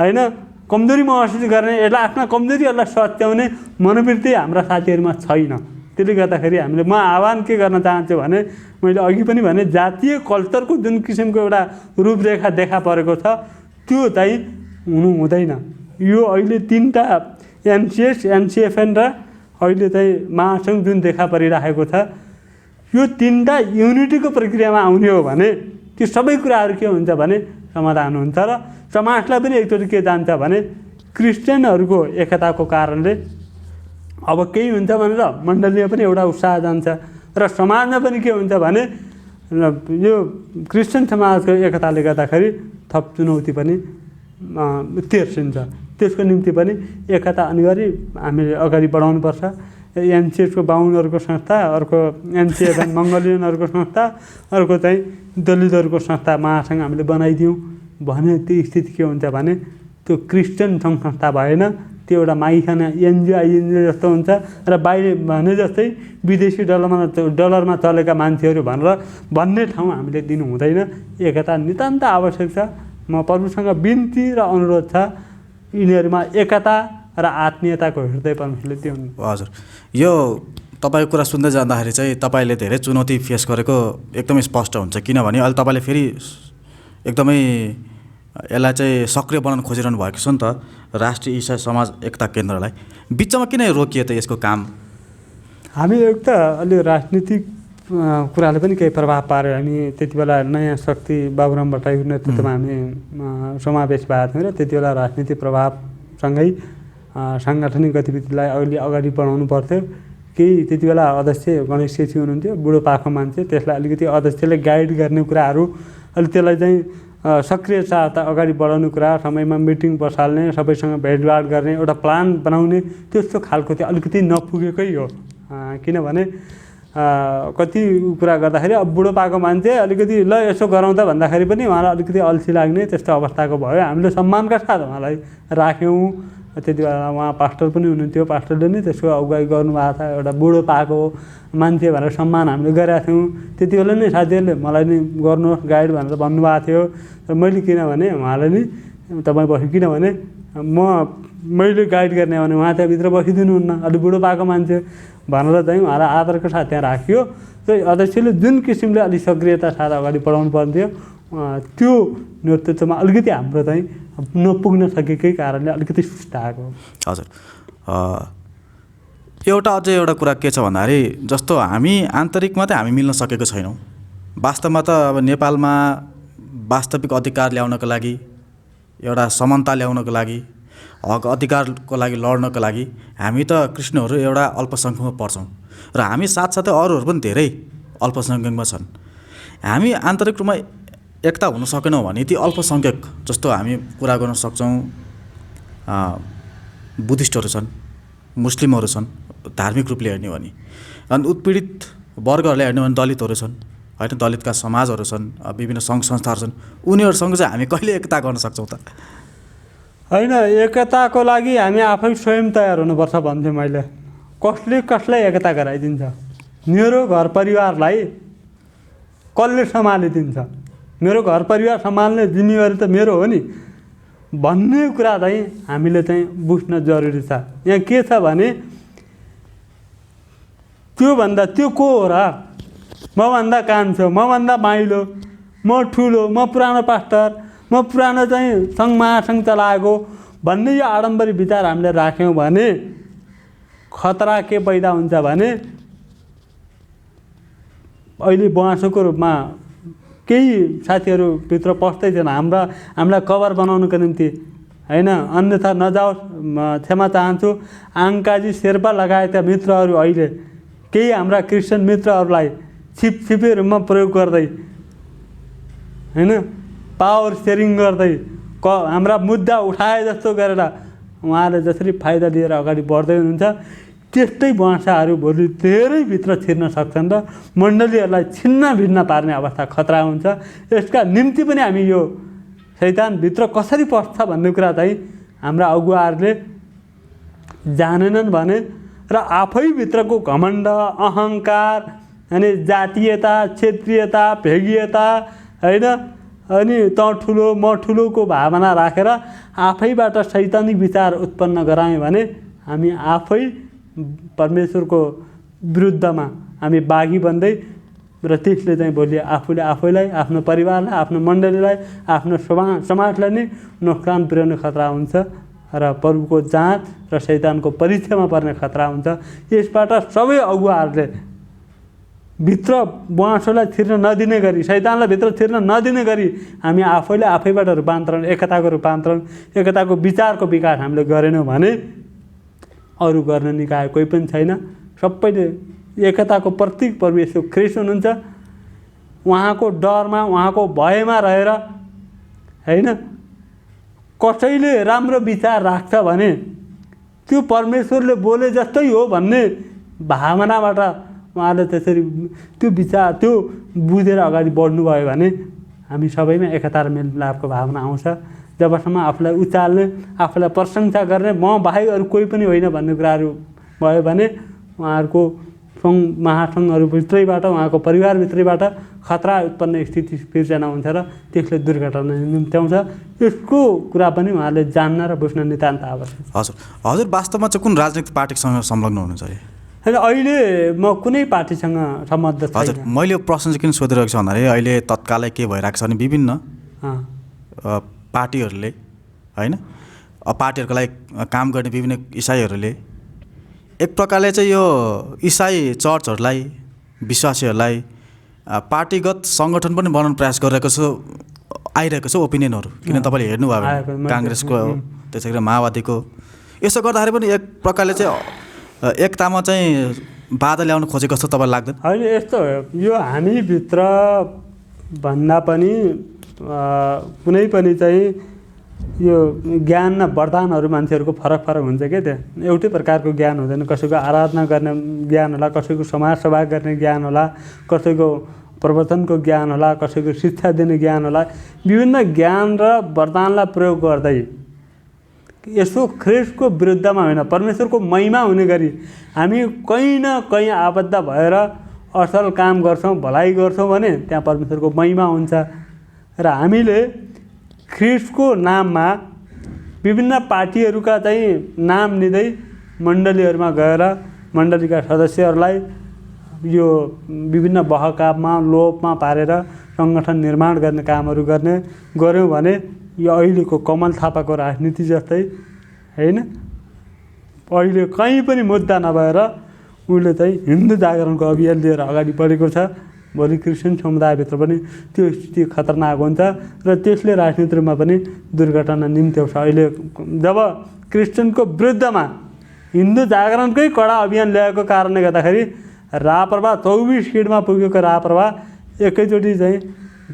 होइन, कमजोरी महसुस गर्ने, यसलाई आफ्ना कमजोरीहरूलाई सच्याउने मनोवृत्ति हाम्रा साथीहरूमा छैन। त्यसले गर्दाखेरि हामीले म आह्वान के गर्न चाहन्छु भने मैले अघि पनि भने जातीय कल्चरको जुन किसिमको एउटा रूपरेखा देखा परेको छ त्यो चाहिँ हुनु हुँदैन। यो अहिले 3टा एनसिएस, एनसिएफएन र अहिले चाहिँ महासङ्घ जुन देखा परिरहेको छ यो 3टा युनिटीको प्रक्रियामा आउने हो भने त्यो सबै कुराहरू के हुन्छ भने समाधान हुन्छ र समाजलाई पनि एकचोटि के जान्छ भने क्रिस्चियनहरूको एकताको कारणले अब केही हुन्छ भनेर मण्डलीमा पनि एउटा उत्साह जान्छ र समाजमा पनि के हुन्छ भने यो क्रिस्चियन समाजको एकताले गर्दाखेरि थप चुनौती पनि तेर्सिन्छ। त्यसको निम्ति पनि एकता अनिवार्य हामीले अगाडि बढाउनुपर्छ। एनसिएसको बाहुनहरूको संस्था, अर्को एनसिएफएन मङ्गोलियनहरूको संस्था, अर्को चाहिँ दलितहरूको संस्था महासङ्घ हामीले बनाइदियौँ भने त्यो स्थिति के हुन्छ भने त्यो क्रिस्चियन सङ्घ संस्था भएन, त्यो एउटा माइखाना एनजिओ जस्तो हुन्छ र बाहिर भने जस्तै विदेशी डलरमा चलेका मान्छेहरू भन्ने ठाउँ हामीले दिनु हुँदैन। एकता नितान्त आवश्यक छ। म प्रभुसँग बिन्ती र अनुरोध छ यिनीहरूमा एकता र आत्मीयताको हृदय परमेश्वरले दिउन्। हजुर, यो तपाईँको कुरा सुन्दै जाँदाखेरि चाहिँ तपाईँले धेरै चुनौती फेस गरेको एकदमै स्पष्ट हुन्छ, किनभने अहिले तपाईँले फेरि एकदमै यसलाई चाहिँ सक्रिय बनाउन खोजिरहनु भएको छ नि त राष्ट्रिय इसाई समाज एकता केन्द्रलाई। बिचमा किन रोकियो त यसको काम? हामी एक त अलि राजनीतिक कुराले पनि केही प्रभाव पार्यो। हामी त्यति बेला नयाँ शक्ति बाबुराम भट्टराईको नेतृत्वमा हामी समावेश भएको थियौँ र त्यति बेला राजनीतिक प्रभावसँगै साङ्गठनिक गतिविधिलाई अगाडि बढाउनु पर्थ्यो। केही त्यति बेला अध्यक्ष गणेश छेत्री हुनुहुन्थ्यो, बुढो पाखो मान्छे, त्यसलाई अलिकति अध्यक्षले गाइड गर्ने कुराहरू, अलि त्यसलाई चाहिँ सक्रियता अगाडि बढाउने कुरा, समयमा मिटिङ बसाल्ने, सबैसँग भेटघाट गर्ने, एउटा प्लान बनाउने, त्यस्तो खालको चाहिँ अलिकति नपुगेकै हो। किनभने कति कुरा गर्दाखेरि अब बुढो पाएको मान्छे अलिकति ल यसो गरौँ त भन्दाखेरि पनि उहाँलाई अलिकति अल्छी लाग्ने त्यस्तो अवस्थाको भयो। हामीले सम्मानका साथ उहाँलाई राख्यौँ। त्यति बेला उहाँ पास्टर पनि हुनुहुन्थ्यो, पास्टरले नै त्यसको अगुवाई गर्नुभएको छ। एउटा बुढो पाएको मान्छे भनेर सम्मान हामीले गरेका थियौँ। त्यति बेला नै साथीहरूले मलाई नि गर्नुहोस् गाइड भनेर भन्नुभएको थियो। र मैले किनभने उहाँलाई नि तपाईँ बस्यो, किनभने मैले गाइड गर्ने भने उहाँ त्यहाँभित्र बसिदिनुहुन्न, अलिक बुढो पाएको मान्छे भनेर चाहिँ उहाँलाई आदरको साथ त्यहाँ राखियो। चाहिँ अध्यक्षले जुन किसिमले अलिक सक्रियता साथ अगाडि बढाउनु पर्थ्यो त्यो नेतृत्वमा अलिकति हाम्रो चाहिँ नपुग्न सकेकै कारणले अलिकति सुस्ताएको। हजुर, एउटा अझै एउटा कुरा के छ भन्दाखेरि जस्तो हामी आन्तरिकमा त हामी मिल्न सकेको छैनौँ। वास्तवमा त अब नेपालमा वास्तविक अधिकार ल्याउनको लागि, एउटा समानता ल्याउनको लागि, हक अधिकारको लागि लड्नको लागि हामी त कृष्णहरू एउटा अल्पसङ्ख्यकमा पर्छौँ र हामी साथसाथै अरूहरू पनि धेरै अल्पसङ्ख्यकमा छन्। हामी आन्तरिक रूपमा एकता हुन सकेनौँ भने ती अल्पसङ्ख्यक जस्तो हामी कुरा गर्न सक्छौँ। बुद्धिस्टहरू छन्, मुस्लिमहरू छन् धार्मिक रूपले हेर्ने भने, अनि उत्पीडित वर्गहरूले हेर्ने भने दलितहरू छन्, होइन, दलितका समाजहरू छन्, विभिन्न सङ्घ संस्थाहरू छन्। उनीहरूसँग चाहिँ हामी कहिले एकता गर्न सक्छौँ त? होइन, एकताको लागि हामी आफै स्वयं तयार हुनुपर्छ भन्थेँ मैले। कसले कसलाई एकता गराइदिन्छ? मेरो घर परिवारलाई कसले सम्हालिदिन्छ? मेरो घर परिवार सम्हाल्ने जिम्मेवारी त मेरो हो नि भन्ने कुरा चाहिँ हामीले चाहिँ बुझ्न जरुरी छ। यहाँ के छ भने त्यो को हो र? मभन्दा कान्छो, मभन्दा माइलो, म ठुलो, म पुरानो पास्टर, म पुरानो चाहिँ सङ्घ महासङ्घ चलाएको भन्ने यो आडम्बरी विचार हामीले राख्यौँ भने खतरा के पैदा हुन्छ भने अहिले बुवासोको रूपमा केही साथीहरूभित्र पस्दै थिएन हामीलाई कभर बनाउनुको निम्ति, होइन, अन्यथा नजाओस्, क्षमा चाहन्छु। आङ्काजी शेर्पा लगायतका मित्रहरू अहिले केही हाम्रा क्रिस्चियन मित्रहरूलाई छिपछिपे रूपमा प्रयोग गर्दै, होइन, पावर सेयरिङ गर्दै हाम्रा मुद्दा उठाए जस्तो गरेर उहाँले जसरी फाइदा लिएर अगाडि बढ्दै हुनुहुन्छ त्यस्तै भाषाहरू भोलि धेरै भित्र छिर्न सक्छन् र मण्डलीहरूलाई छिन्न भिन्न पार्ने अवस्था खतरा हुन्छ। यसका निम्ति पनि हामी यो शैतानभित्र कसरी पस्छ भन्ने कुरा चाहिँ हाम्रा अगुवाहरूले जानेनन् भने र आफैभित्रको घमण्ड, अहङ्कार, अनि जातीयता, क्षेत्रीयता, भेगीयता, होइन, अनि त ठुलो म ठुलोको भावना राखेर आफैबाट शैतानिक विचार उत्पन्न गरायौँ भने हामी आफै परमेश्वरको विरुद्धमा हामी बाघी बन्दै र त्यसले चाहिँ भोलि आफूलाई, आफ्नो परिवारलाई, आफ्नो मण्डलीलाई, आफ्नो समाजलाई नै नोक्सान पुर्याउने खतरा हुन्छ र प्रभुको जाँच र शैतानको परीक्षामा पर्ने खतरा हुन्छ। यसबाट सबै अगुवाहरूले भित्र बुवासोलाई छिर्न नदिने गरी, शैतानलाई भित्र छिर्न नदिने गरी हामी आफैबाट रूपान्तरण, एकताको विचारको विकास हामीले गरेनौँ भने अरू गर्न निकाय कोही पनि छैन। सबैले एकताको प्रतीक प्रभु येशू ख्रीष्ट हुनुहुन्छ। उहाँको डरमा, उहाँको भयमा रहेर, होइन, कसैले राम्रो विचार राख्छ भने त्यो परमेश्वरले बोले जस्तै हो भन्ने भावनाबाट उहाँले त्यसरी त्यो विचार त्यो बुझेर अगाडि बढ्नुभयो भने हामी सबैमा एकता र मेलमिलापको भावना आउँछ। जबसम्म आफूलाई उचाल्ने, आफूलाई प्रशंसा गर्ने, म बाहेक अरू कोही पनि होइन भन्ने कुराहरू भयो भने उहाँहरूको सङ्घ महासङ्घहरूभित्रैबाट, उहाँको परिवारभित्रैबाट खतरा उत्पन्न स्थिति सिर्जना हुन्छ र त्यसले दुर्घटना निम्त्याउँछ। यसको कुरा पनि उहाँले जान्न र बुझ्न नितान्त आवश्यक। हजुर वास्तवमा चाहिँ कुन राजनीतिक पार्टीसँग संलग्न हुनुहुन्छ? अहिले म कुनै पार्टीसँग सम्बद्ध छैन। हजुर, मैले यो प्रश्न चाहिँ किन सोधिरहेको छु भन्दाखेरि अहिले तत्कालै के भइरहेको छ भने विभिन्न पार्टीहरूले, होइन, पार्टीहरूको लागि काम गर्ने विभिन्न इसाईहरूले एक प्रकारले चाहिँ यो इसाई चर्चहरूलाई, विश्वासीहरूलाई पार्टीगत सङ्गठन पनि बनाउन प्रयास आइरहेको छ ओपिनियनहरू। किन तपाईँले हेर्नुभयो भने काङ्ग्रेसको, त्यसै गरी माओवादीको, यसो गर्दाखेरि पनि एक प्रकारले चाहिँ एकतामा चाहिँ बाधा ल्याउन खोजेको जस्तो तपाईँलाई लाग्दैन? होइन, यस्तो हो, यो हामीभित्र भन्दा पनि कुनै पनि चाहिँ यो ज्ञान र वरदानहरू मान्छेहरूको फरक हुन्छ क्या। त्यहाँ एउटै प्रकारको ज्ञान हुँदैन। कसैको आराधना गर्ने ज्ञान होला, कसैको समाजसेवा गर्ने ज्ञान होला, कसैको प्रवचनको ज्ञान होला, कसैको शिक्षा दिने ज्ञान होला। विभिन्न ज्ञान र वरदानलाई प्रयोग गर्दै यसो ख्रीष्टको विरुद्धमा होइन, परमेश्वरको महिमा हुने गरी हामी कहीँ न कहीँ आबद्ध भएर असल काम गर्छौँ, भलाइ गर्छौँ भने त्यहाँ परमेश्वरको महिमा हुन्छ। र हामीले ख्रीष्टको नाममा विभिन्न पार्टीहरूका चाहिँ नाम लिँदै मण्डलीहरूमा गएर मण्डलीका सदस्यहरूलाई यो विभिन्न बहकाममा, लोभमा पारेर सङ्गठन निर्माण गर्ने कामहरू गऱ्यौँ भने यो अहिलेको कमल थापाको राजनीति जस्तै, होइन, अहिले कहीँ पनि मुद्दा नभएर उसले चाहिँ हिन्दू जागरणको अभियान लिएर अगाडि बढेको छ। भोलि क्रिस्चियन समुदायभित्र पनि त्यो स्थिति खतरनाक हुन्छ र त्यसले राजनीतिमा पनि दुर्घटना निम्त्याउँछ। अहिले जब क्रिस्चियनको विरुद्धमा हिन्दू जागरणकै कडा अभियान ल्याएको कारणले गर्दाखेरि राप्रपा 24 सिटमा पुगेको राप्रपा एकैचोटि चाहिँ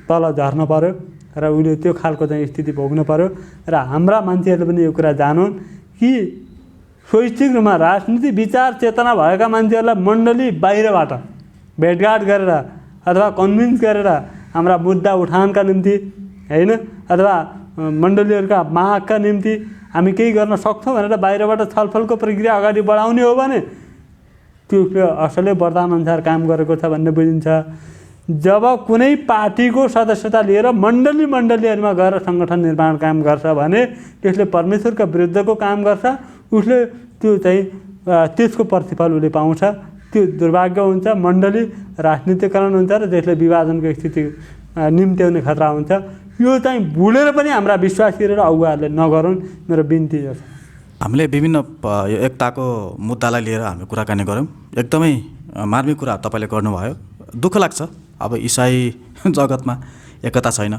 तल झर्न पर्यो र उसले त्यो खालको चाहिँ स्थिति भोग्नु पर्यो। र हाम्रा मान्छेहरूले पनि यो कुरा जानुन् कि स्वैच्छिक रूपमा राजनीति विचार चेतना भएका मान्छेहरूलाई मण्डली बाहिरबाट भेटघाट गरेर अथवा कन्भिन्स गरेर हाम्रा मुद्दा उठानका निम्ति, होइन, अथवा मण्डलीहरूका मागका निम्ति हामी केही गर्न सक्छौँ भनेर बाहिरबाट छलफलको प्रक्रिया अगाडि बढाउने हो भने त्यो असलै वरदानअनुसार काम गरेको छ भन्ने बुझिन्छ। जब कुनै पार्टीको सदस्यता लिएर मण्डलीहरूमा गएर सङ्गठन निर्माण काम गर्छ भने त्यसले परमेश्वरका विरुद्धको काम गर्छ, उसले त्यो चाहिँ त्यसको प्रतिफल उसले पाउँछ। त्यो दुर्भाग्य हुन्छ, मण्डली राजनीतिकरण हुन्छ र त्यसले विभाजनको स्थिति निम्त्याउने खतरा हुन्छ। यो चाहिँ भुलेर पनि हाम्रा विश्वासीहरू र अगुवाहरूले नगरून्, मेरो बिन्ती यो छ। हामीले विभिन्न यो एकताको मुद्दालाई लिएर हामी कुराकानी गऱ्यौँ। एकदमै मार्मिक कुरा तपाईँले गर्नुभयो। दुःख लाग्छ अब इसाई जगतमा एकता छैन।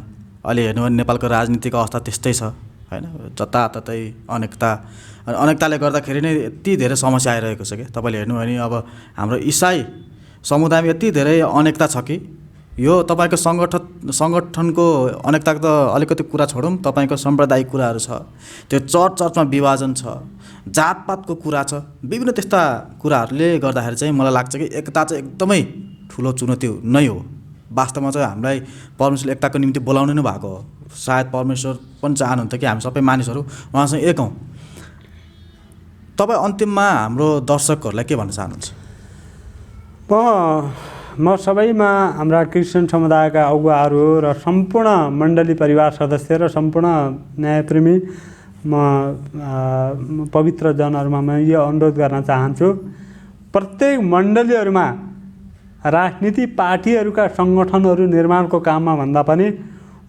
अहिले हेर्नु भने नेपालको राजनीतिक अवस्था त्यस्तै छ होइन, जताततै अनेकताले गर्दाखेरि नै यति धेरै समस्या आइरहेको छ कि तपाईँले हेर्नु भने अब हाम्रो इसाई समुदायमा यति धेरै अनेकता छ कि यो तपाईँको सङ्गठनको अनेकताको त अलिकति कुरा छोडौँ, तपाईँको साम्प्रदायिक कुराहरू छ, त्यो चर्चमा विभाजन छ, जातपातको कुरा छ, विभिन्न त्यस्ता कुराहरूले गर्दाखेरि चाहिँ मलाई लाग्छ कि एकता चाहिँ एकदमै ठुलो चुनौती नै हो। वास्तवमा चाहिँ हामीलाई परमेश्वरले एकताको निम्ति बोलाउनु नै भएको हो। सायद परमेश्वर पनि चाहनुहुन्थ्यो कि हामी सबै मानिसहरू उहाँसँग एक हौँ। तपाईँ अन्तिममा हाम्रो दर्शकहरूलाई के भन्न चाहनुहुन्छ? म सबैमा हाम्रा क्रिस्चियन समुदायका अगुवाहरू र सम्पूर्ण मण्डली परिवार सदस्य र सम्पूर्ण न्यायप्रेमी पवित्र जनहरूमा म यो अनुरोध गर्न चाहन्छु, प्रत्येक मण्डलीहरूमा राजनीति पार्टीहरूका सङ्गठनहरू निर्माणको काममा भन्दा पनि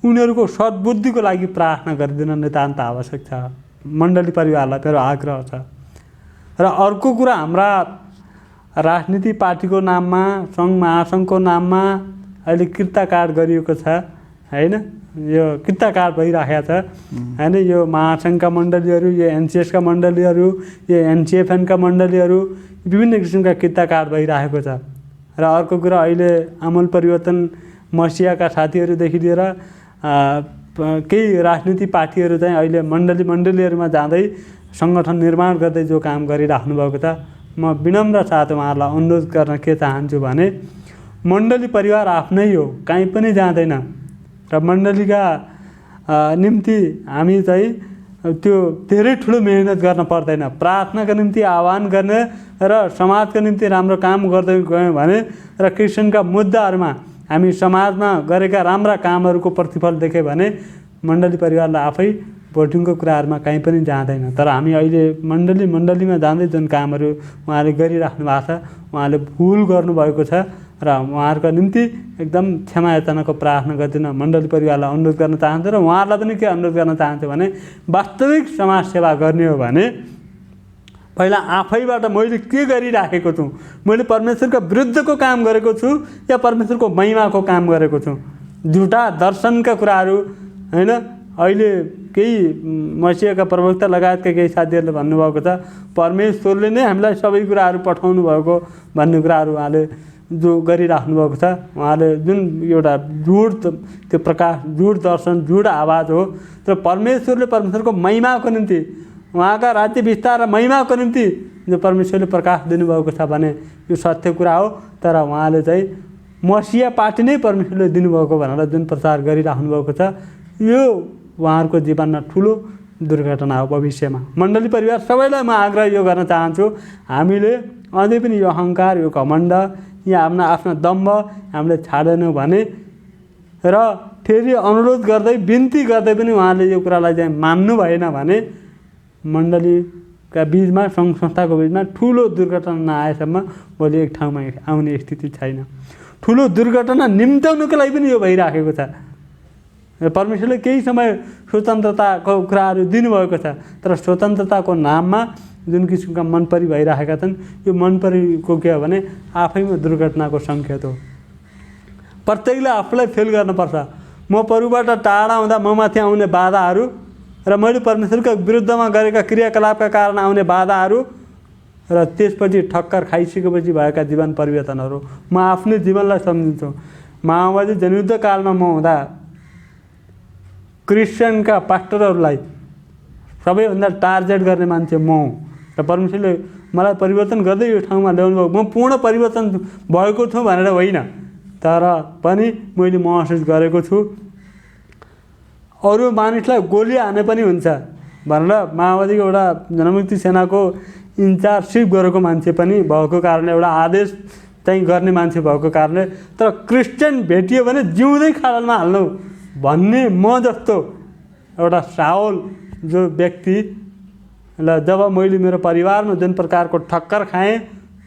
उनीहरूको सद्बुद्धिको लागि प्रार्थना गरिदिन नितान्त आवश्यक छ। मण्डली परिवारलाई मेरो आग्रह छ। र अर्को कुरा, हाम्रा राजनीति पार्टीको नाममा, सङ्घ महासङ्घको नाममा अहिले किर्ताकाण्ड गरिएको छ होइन, यो किर्ताकाण्ड भइरहेको छ होइन। यो महासङ्घका मण्डलीहरू, यो एनसिएसका मण्डलीहरू, यो एनसिएफएनका मण्डलीहरू, विभिन्न किसिमका किर्ताकाण्ड भइरहेको छ। र अर्को कुरा, अहिले आमूल परिवर्तन मसियाका साथीहरूदेखि लिएर केही राजनीति पार्टीहरू चाहिँ अहिले मण्डलीहरूमा जाँदै सङ्गठन निर्माण गर्दै जो काम गरिराख्नु भएको छ, म विनम्र साथ उहाँहरूलाई अनुरोध गर्न के चाहन्छु भने मण्डली परिवार आफ्नै हो, कहीँ पनि जाँदैन र मण्डलीका निम्ति हामी चाहिँ त्यो धेरै ठुलो मेहनत गर्न पर्दैन। प्रार्थनाको निम्ति आह्वान गर्ने र समाजको निम्ति राम्रो काम गर्दै गयौँ भने र क्रिस्चियनका मुद्दाहरूमा हामी समाजमा गरेका राम्रा कामहरूको प्रतिफल देख्यो भने मण्डली परिवारलाई आफै भोटिङको कुराहरूमा कहीँ पनि जाँदैन। तर हामी अहिले मण्डलीमा जाँदै जुन कामहरू उहाँले गरिराख्नु भएको छ, उहाँले भुल गर्नुभएको छ र उहाँहरूको निम्ति एकदम क्षमा याचनाको प्रार्थना गरिदिन मण्डली परिवारलाई अनुरोध गर्न चाहन्छु। र उहाँहरूलाई पनि के अनुरोध गर्न चाहन्छु भने वास्तविक समाजसेवा गर्ने हो भने पहिला आफैबाट मैले के गरिराखेको छु, मैले परमेश्वरको विरुद्धको काम गरेको छु या परमेश्वरको महिमाको काम गरेको छु। झुटा दर्शनका कुराहरू होइन, अहिले केही मसियाका प्रवक्ता लगायतका केही साथीहरूले भन्नुभएको छ परमेश्वरले नै हामीलाई सबै कुराहरू पठाउनु भएको भन्ने कुराहरू उहाँले जो गरिराख्नु भएको छ। उहाँले जुन एउटा झुट त्यो प्रकाश, झुट दर्शन, झुट आवाज हो, तर परमेश्वरको महिमाको निम्ति, उहाँका राज्य विस्तार र महिमाको निम्ति जो परमेश्वरले प्रकाश दिनुभएको छ भने यो सत्य कुरा हो। तर उहाँले चाहिँ मसिया पार्टी नै परमेश्वरले दिनुभएको भनेर जुन प्रचार गरिराख्नु भएको छ, यो उहाँहरूको जीवनमा ठुलो दुर्घटना हो भविष्यमा। मण्डली परिवार सबैलाई म आग्रह यो गर्न चाहन्छु, हामीले अझै पनि यो अहङ्कार, यो घमण्ड या आफ्ना दम्भ हामीले छाडेनौँ भने र फेरि अनुरोध गर्दै बिन्ती गर्दै पनि उहाँले यो कुरालाई चाहिँ मान्नु भएन भने मण्डलीका बिचमा, सङ्घ संस्थाको बिचमा ठुलो दुर्घटना नआएसम्म भोलि एक ठाउँमा आउने स्थिति छैन। ठुलो दुर्घटना निम्त्याउनुको लागि पनि यो भइराखेको छ। परमेश्वरले केही समय स्वतन्त्रताको कुराहरू दिनुभएको छ, तर स्वतन्त्रताको नाममा जुन किसिमका मनपरी भइरहेका छन्, यो मनपरीको के हो भने आफैमा दुर्घटनाको सङ्केत हो। प्रत्येकले आफूलाई फेल गर्नुपर्छ। म प्रभुबाट टाढा हुँदा म माथि आउने बाधाहरू र मैले परमेश्वरको विरुद्धमा गरेका क्रियाकलापका कारण आउने बाधाहरू र त्यसपछि ठक्कर खाइसकेपछि भएका जीवन परिवर्तनहरू म आफ्नै जीवनलाई सम्झिन्छु। माओवादी जनयुद्ध कालमा म हुँदा क्रिस्चियनका पास्टरहरूलाई सबैभन्दा टार्गेट गर्ने मान्छे म हुँ र परमेश्वरले मलाई परिवर्तन गर्दै यो ठाउँमा ल्याउनु भयो। म पूर्ण परिवर्तन भएको छु भनेर होइन, तर पनि मैले महसुस गरेको छु अरू मानिसलाई गोली हाने पनि हुन्छ भनेर माओवादीको एउटा जनमुक्ति सेनाको इन्चार्जसिप गरेको मान्छे पनि भएको कारणले एउटा आदेश चाहिँ गर्ने मान्छे भएको कारणले तर क्रिस्चियन भेटियो भने जिउँदै खाडलमा हाल्नु भन्ने म जस्तो एउटा साओल जो व्यक्ति ल जब मैले मेरो परिवारमा जुन प्रकारको ठक्कर खाएँ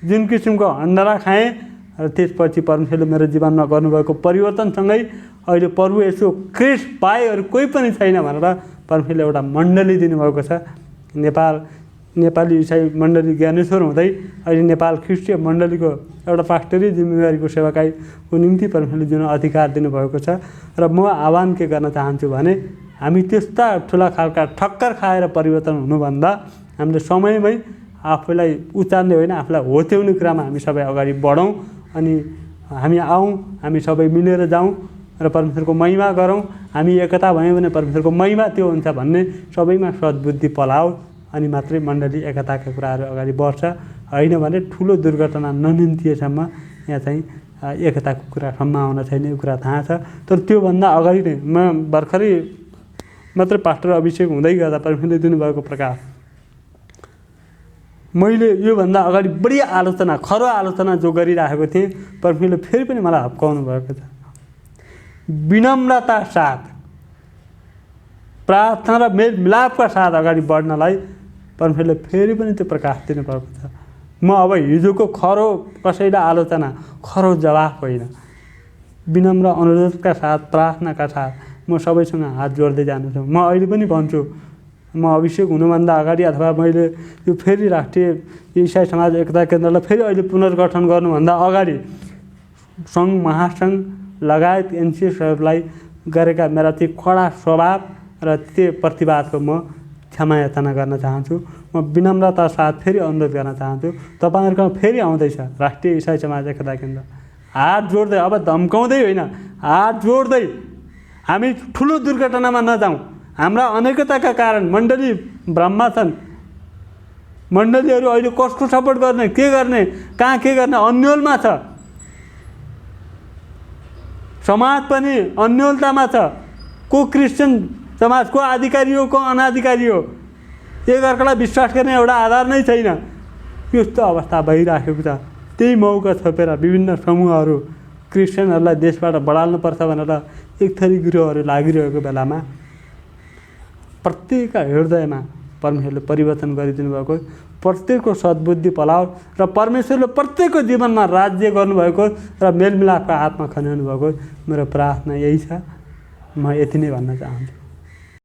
जुन किसिमको हन्डरा खाएँ र त्यसपछि परमेश्वरले मेरो जीवनमा गर्नुभएको परिवर्तनसँगै अहिले प्रभु यसो क्रिस्ट पाए अरू कोही पनि छैन भनेर परमेश्वरले एउटा मण्डली दिनुभएको छ। नेपाली इसाई मण्डली ज्ञानेश्वर हुँदै अहिले नेपाल ख्रिस्टीय मण्डलीको एउटा पास्टरी जिम्मेवारीको सेवाकाईको निम्ति परमेश्वरले जुन अधिकार दिनुभएको छ र म आह्वान के गर्न चाहन्छु भने हामी त्यस्ता ठुला खालका ठक्कर खाएर परिवर्तन हुनुभन्दा हामीले समयमै आफूलाई उचाल्ने होइन आफूलाई होत्याउने कुरामा हामी सबै अगाडि बढौँ अनि हामी आउँ हामी सबै मिलेर जाउँ र परमेश्वरको महिमा गरौँ। हामी एकता भयौँ भने परमेश्वरको महिमा त्यो हुन्छ भन्ने सबैमा सद्बुद्धि पलाओस् अनि मात्रै मण्डली एकताका कुराहरू अगाडि बढ्छ। होइन भने ठुलो दुर्घटना ननिम्तिएसम्म यहाँ चाहिँ एकताको कुरा सम्भावना छैन यो कुरा थाहा छ। तर त्योभन्दा अगाडि नै म भर्खरै मात्रै पास्टर अभिषेक हुँदै गर्दा परमेश्वरले दिनुभएको प्रकाश मैले योभन्दा अगाडि बढी आलोचना खरो आलोचना जो गरिराखेको थिएँ परमेश्वरले फेरि पनि मलाई हप्काउनु भएको छ। विनम्रता साथ प्रार्थना र मेलमिलापका साथ अगाडि बढ्नलाई परमेश्वरले फेरि पनि त्यो प्रकाश दिनुभएको छ। म अब हिजोको खरो कसैलाई आलोचना खरो जवाफ होइन विनम्र अनुरोधका साथ प्रार्थनाका साथ म सबैसँग हात जोड्दै जान्छु। म अहिले पनि भन्छु म अभिषेक हुनुभन्दा अगाडि अथवा मैले यो फेरि राष्ट्रिय इसाई समाज एकता केन्द्रलाई फेरि अहिले पुनर्गठन गर्नुभन्दा अगाडि सङ्घ महासङ्घ लगायत एनसिएसहरूलाई गरेका मेरा ती कडा स्वभाव र त्यो प्रतिवादको म क्षमा याचना गर्न चाहन्छु। म विनम्रता साथ फेरि अनुरोध गर्न चाहन्छु तपाईँहरूकोमा फेरि आउँदैछ राष्ट्रिय इसाई समाज एकता केन्द्र हात जोड्दै अब धम्काउँदै होइन हात जोड्दै हामी ठुलो दुर्घटनामा नजाउँ। हाम्रा अनेकताका कारण मण्डली ब्रह्मा छन् मण्डलीहरू अहिले कसको सपोर्ट गर्ने के गर्ने कहाँ के गर्ने अन्योलमा छ समाज पनि अन्योलतामा छ। को क्रिस्चियन समाज को अधिकारी हो को अनाधिकारी हो एकअर्कालाई विश्वास गर्ने एउटा आधार नै छैन। यस्तो अवस्था भइराखेको छ। त्यही मौका छोपेर विभिन्न समूहहरू क्रिस्चियनहरूलाई देशबाट बढाल्नुपर्छ भनेर एक थरी गिरोहहरू लागिरहेको बेलामा प्रत्येक हृदयमा परमेश्वरले परिवर्तन गरिदिनु भएको प्रत्येकको सद्बुद्धि पलाओस् र परमेश्वरले प्रत्येकको जीवनमा राज्य गर्नुभएको र मेलमिलापका हातमा खन्याउनु भएको मेरो प्रार्थना यही छ। म यति नै भन्न चाहन्छु।